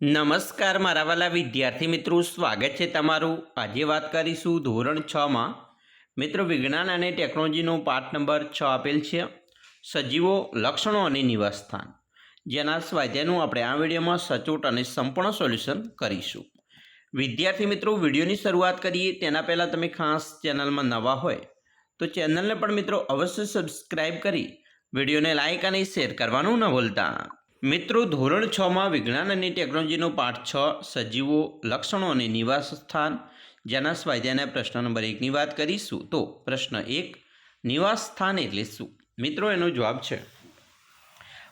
નમસ્કાર મારા વાલા વિદ્યાર્થી મિત્રો, સ્વાગત છે તમારું। આજે વાત કરીશું ધોરણ 6માં મિત્રો વિજ્ઞાન અને ટેકનોલોજીનો પાઠ નંબર 6 આપેલ છે, સજીવો, લક્ષણો અને નિવાસસ્થાન, જેના સ્વાધ્યાયનું આપણે આ વિડીયોમાં સચોટ અને સંપૂર્ણ સોલ્યુશન કરીશું। વિદ્યાર્થી મિત્રો, વિડીયોની શરૂઆત કરીએ તેના પહેલાં તમે ખાસ ચેનલમાં નવા હોય તો ચેનલને પણ મિત્રો અવશ્ય સબસ્ક્રાઈબ કરી વિડીયોને લાઇક અને શેર કરવાનું ન ભૂલતા। મિત્રો, ધોરણ 6માં વિજ્ઞાન અને ટેકનોલોજીનો પાઠ 6 સજીવો, લક્ષણો અને નિવાસસ્થાન, જેના સ્વાધ્યાયના પ્રશ્ન નંબર 1ની વાત કરીશું। તો પ્રશ્ન 1, નિવાસસ્થાન એટલે શું? મિત્રો, એનો જવાબ છે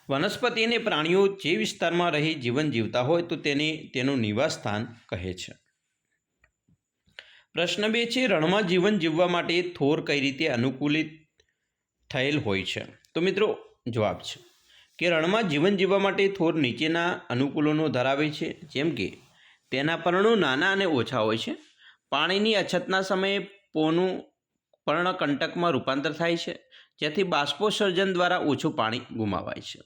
વનસ્પતિ અને પ્રાણીઓ જે વિસ્તારમાં રહી જીવન જીવતા હોય તો તેને તેનું નિવાસસ્થાન કહે છે। પ્રશ્ન 2 છે, રણમાં જીવન જીવવા માટે થોર કઈ રીતે અનુકૂલિત થયેલ હોય છે? તો મિત્રો જવાબ છે કે રણમાં જીવન જીવવા માટે થોર નીચેના અનુકૂલનો ધરાવે છે, જેમ કે તેના પર્ણો નાના અને ઓછા હોય છે, પાણીની અછતના સમયે પોનું પર્ણકંટકમાં રૂપાંતર થાય છે, જેથી બાષ્પોત્સર્જન દ્વારા ઓછું પાણી ગુમાવાય છે,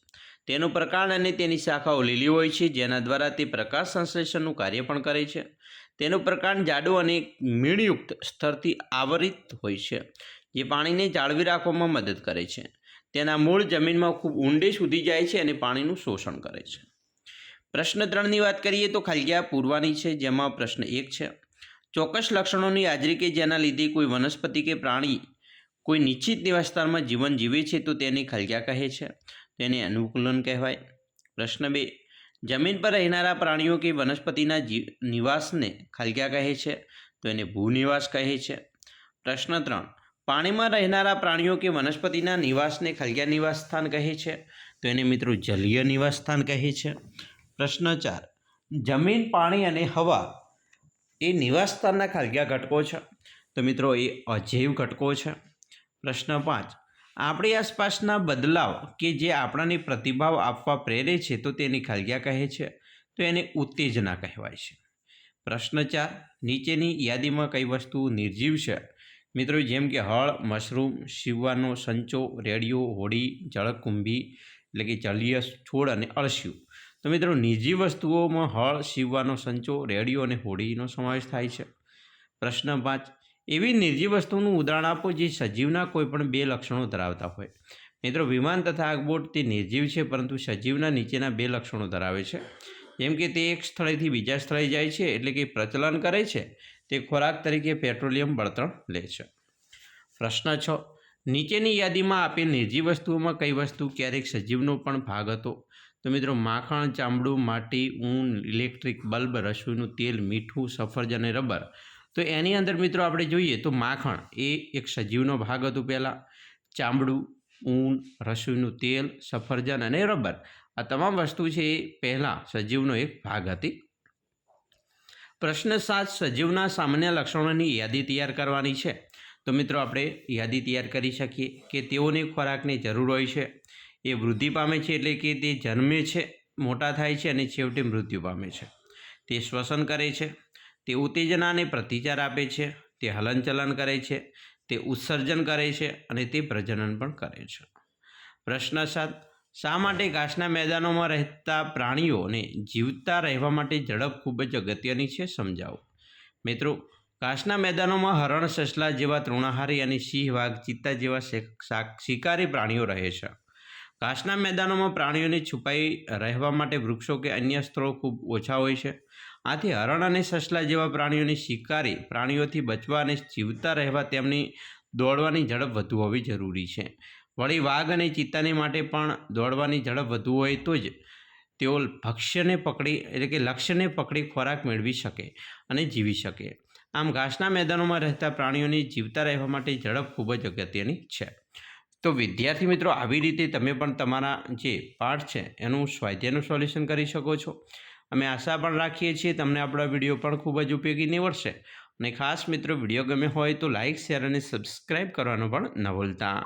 તેનો પ્રકાંડ અને તેની શાખાઓ લીલી હોય છે, જેના દ્વારા તે પ્રકાશ સંશ્લેષણનું કાર્ય પણ કરે છે, તેનો પ્રકાંડ જાડો અને મીણયુક્ત સ્તરથી આવરિત હોય છે, જે પાણીને જાળવી રાખવામાં મદદ કરે છે, તેના મૂળ જમીનમાં ખૂબ ઊંડે સુધી જાય છે અને પાણીનું શોષણ કરે છે। પ્રશ્ન 3ની વાત કરીએ તો ખાલીજગ્યા પૂરવાની છે, જેમાં પ્રશ્ન 1 છે, ચોક્કસ લક્ષણોની હાજરી કે જેના લીધે કોઈ વનસ્પતિ કે પ્રાણી કોઈ નિશ્ચિત નિવાસસ્થાનમાં જીવન જીવે છે તો તેને ખાલીજગ્યા કહે છે, તેને અનુકૂલન કહેવાય। પ્રશ્ન 2, જમીન પર રહેનારા પ્રાણીઓ કે વનસ્પતિના નિવાસને ખાલીજગ્યા કહે છે તો એને ભૂનિવાસ કહે છે। પ્રશ્ન 3, પાણીમાં રહેનારા પ્રાણીઓ કે વનસ્પતિના નિવાસને ખાલીજગ્યા નિવાસસ્થાન કહે છે તો એને મિત્રો જલીય નિવાસસ્થાન કહે છે। પ્રશ્ન 4, જમીન, પાણી અને હવા એ નિવાસસ્થાનના ખાલીજગ્યા ઘટકો છે તો મિત્રો એ અજૈવ ઘટકો છે। પ્રશ્ન 5, આપણી આસપાસના બદલાવ કે જે આપણને પ્રતિભાવ આપવા પ્રેરે છે તો તેની ખાલીજગ્યા કહે છે તો એને ઉત્તેજના કહેવાય છે। પ્રશ્ન 4, નીચેની યાદીમાં કઈ વસ્તુ નિર્જીવ છે? મિત્રો, જેમ કે હળ, મશરૂમ, શીવવાનો સંચો, રેડિયો, હોડી, જળકુંભી એટલે કે જલીય છોડ અને અળસિયું। તો મિત્રો નિર્જીવ વસ્તુઓમાં હળ, શીવવાનો સંચો, રેડિયો અને હોડીનો સમાવેશ થાય છે। પ્રશ્ન 5, એવી નિર્જીવ વસ્તુનું ઉદાહરણ આપો જે સજીવના કોઈપણ 2 લક્ષણો ધરાવતા હોય। મિત્રો, વિમાન તથા આગબોટ તે નિર્જીવ છે પરંતુ સજીવના નીચેના 2 લક્ષણો ધરાવે છે, જેમ કે તે એક સ્થળેથી બીજા સ્થળે જાય છે એટલે કે પ્રચલન કરે છે, તે ખોરાક તરીકે પેટ્રોલિયમ બળતણ લે છે। પ્રશ્ન 6, નીચેની યાદીમાં આપેલ નિર્જીવ વસ્તુઓમાં કઈ વસ્તુ ક્યારેક સજીવનો પણ ભાગ હતો? તો મિત્રો માખણ, ચામડું, માટી, ઊન, ઇલેક્ટ્રિક બલ્બ, રસોઈનું તેલ, મીઠું, સફરજન અને રબર। તો એની અંદર મિત્રો આપણે જોઈએ તો માખણ એ એક સજીવનો ભાગ હતો પહેલાં, ચામડું, ઊન, રસોઈનું તેલ, સફરજન અને રબર આ તમામ વસ્તુ છે એ પહેલાં સજીવનો એક ભાગ હતી। પ્રશ્ન 7, સજીવના સામાન્ય લક્ષણોની યાદી તૈયાર કરવાની છે તો મિત્રો આપણે યાદી તૈયાર કરી શકીએ કે તેઓને ખોરાકની જરૂર હોય છે, એ વૃદ્ધિ પામે છે એટલે કે તે જન્મે છે, મોટા થાય છે અને છેવટે મૃત્યુ પામે છે, તે શ્વસન કરે છે, તે ઉત્તેજના અને પ્રતિચાર આપે છે, તે હલનચલન કરે છે, તે ઉત્સર્જન કરે છે અને તે પ્રજનન પણ કરે છે। પ્રશ્ન 7, શા માટે ઘાસના મેદાનોમાં રહેતા પ્રાણીઓને જીવતા રહેવા માટે ઝડપ ખૂબ જ અગત્યની છે? સમજાવો। મિત્રો, ઘાસના મેદાનોમાં હરણ, સસલા જેવા તૃણાહારી અને સિંહ, વાઘ, ચિત્તા જેવા શિકારી પ્રાણીઓ રહે છે। ઘાસના મેદાનોમાં પ્રાણીઓને છુપાઈ રહેવા માટે વૃક્ષો કે અન્ય સ્થળો ખૂબ ઓછા હોય છે, આથી હરણ અને સસલા જેવા પ્રાણીઓને શિકારી પ્રાણીઓથી બચવા અને જીવતા રહેવા તેમની દોડવાની ઝડપ વધુ હોવી જરૂરી છે। વળી વાઘ અને ચિત્તાને માટે પણ દોડવાની ઝડપ વધુ હોય તો જ તેઓ લક્ષ્યને પકડી ખોરાક મેળવી શકે અને જીવી શકે। આમ ઘાસના મેદાનોમાં રહેતા પ્રાણીઓને જીવતા રહેવા માટે ઝડપ ખૂબ જ અગત્યની છે। તો વિદ્યાર્થી મિત્રો, આવી રીતે તમે પણ તમારા જે પાઠ છે એનું સ્વાધ્યાયનું સોલ્યુશન કરી શકો છો। અમે આશા પણ રાખીએ છીએ તમને આપણા વિડીયો પણ ખૂબ જ ઉપયોગી નીવડશે અને ખાસ મિત્રો વિડીયો ગમે હોય તો લાઇક, શેર અને સબસ્ક્રાઈબ કરવાનું પણ ન ભૂલતા।